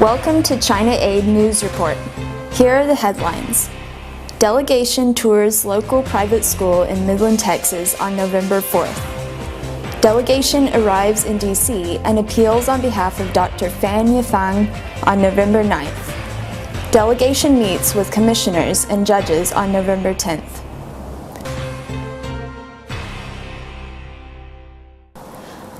Welcome to China Aid News Report. Here are the headlines. Delegation tours local private school in Midland, Texas on November 4th. Delegation arrives in D.C. and appeals on behalf of Dr. Fan Yifang on November 9th. Delegation meets with commissioners and judges on November 10th.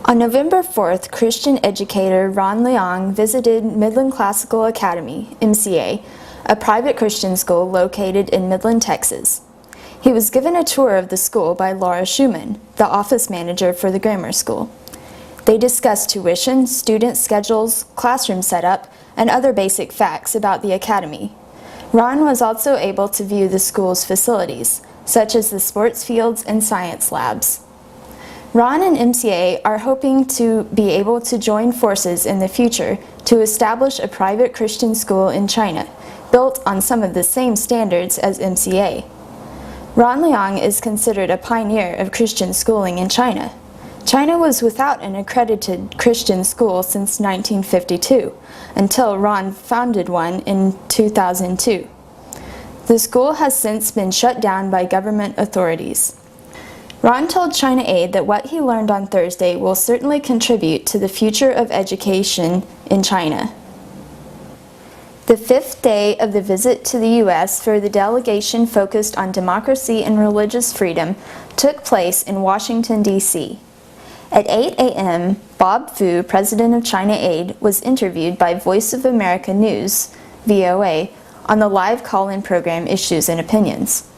On November 4th, Christian educator Ron Leong visited Midland Classical Academy, MCA, a private Christian school located in Midland, Texas. He was given a tour of the school by Laura Schumann, the office manager for the grammar school. They discussed tuition, student schedules, classroom setup, and other basic facts about the academy. Ron was also able to view the school's facilities, such as the sports fields and science labs. Ron and MCA are hoping to be able to join forces in the future to establish a private Christian school in China, built on some of the same standards as MCA. Ron Leong is considered a pioneer of Christian schooling in China. China was without an accredited Christian school since 1952, until Ron founded one in 2002. The school has since been shut down by government authorities. Ron told China Aid that what he learned on Thursday will certainly contribute to the future of education in China. The fifth day of the visit to the U.S. for the delegation focused on democracy and religious freedom took place in Washington, D.C. At 8 a.m., Bob Fu, president of China Aid, was interviewed by Voice of America News, VOA, on the live call-in program Issues and Opinions.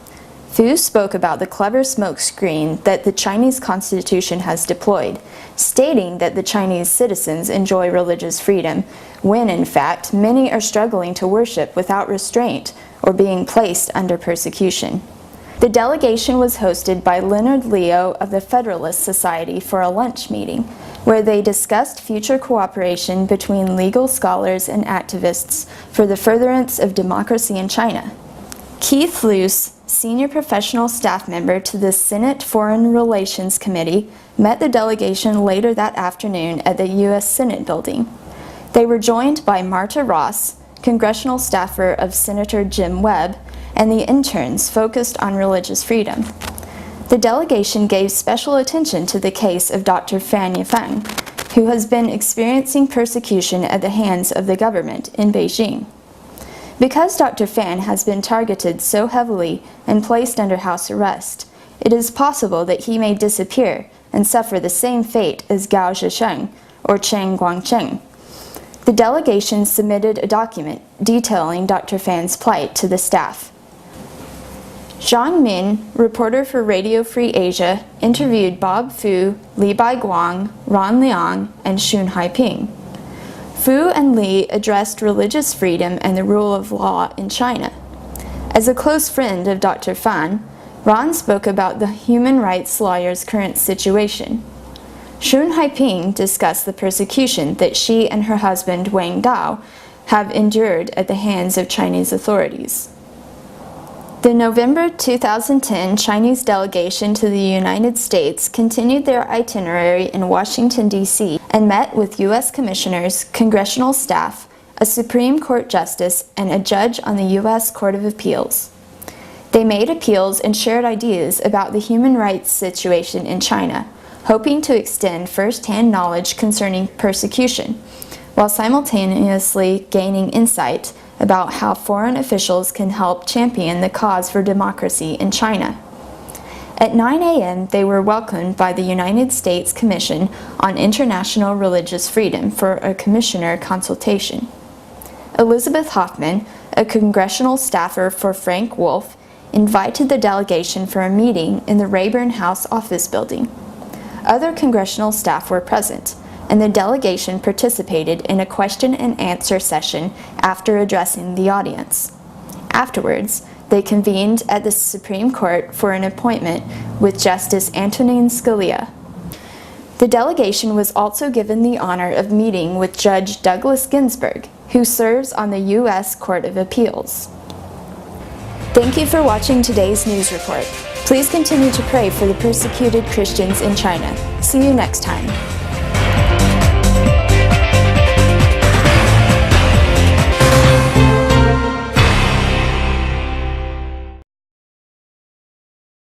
Fu spoke about the clever smokescreen that the Chinese Constitution has deployed, stating that the Chinese citizens enjoy religious freedom, when in fact many are struggling to worship without restraint or being placed under persecution. The delegation was hosted by Leonard Leo of the Federalist Society for a lunch meeting, where they discussed future cooperation between legal scholars and activists for the furtherance of democracy in China. Keith Luce, senior professional staff member to the Senate Foreign Relations Committee, met the delegation later that afternoon at the U.S. Senate building. They were joined by Marta Ross, congressional staffer of Senator Jim Webb, and the interns focused on religious freedom. The delegation gave special attention to the case of Dr. Fan Yifang, who has been experiencing persecution at the hands of the government in Beijing. Because Dr. Fan has been targeted so heavily and placed under house arrest, it is possible that he may disappear and suffer the same fate as Gao Zhisheng or Chen Guangcheng. The delegation submitted a document detailing Dr. Fan's plight to the staff. Zhang Min, reporter for Radio Free Asia, interviewed Bob Fu, Li Baiguang, Ron Leong, and Xun Haiping. Fu and Li addressed religious freedom and the rule of law in China. As a close friend of Dr. Fan, Ron spoke about the human rights lawyer's current situation. Xun Haiping discussed the persecution that she and her husband Wang Dao have endured at the hands of Chinese authorities. The November 2010 Chinese delegation to the United States continued their itinerary in Washington, D.C. and met with U.S. commissioners, congressional staff, a Supreme Court justice, and a judge on the U.S. Court of Appeals. They made appeals and shared ideas about the human rights situation in China, hoping to extend first-hand knowledge concerning persecution, while simultaneously gaining insight about how foreign officials can help champion the cause for democracy in China. At 9 a.m., they were welcomed by the United States Commission on International Religious Freedom for a commissioner consultation. Elizabeth Hoffman, a congressional staffer for Frank Wolf, invited the delegation for a meeting in the Rayburn House office building. Other congressional staff were present, and the delegation participated in a question and answer session after addressing the audience. Afterwards, they convened at the Supreme Court for an appointment with Justice Antonin Scalia. The delegation was also given the honor of meeting with Judge Douglas Ginsburg, who serves on the U.S. Court of Appeals. Thank you for watching today's news report. Please continue to pray for the persecuted Christians in China. See you next time.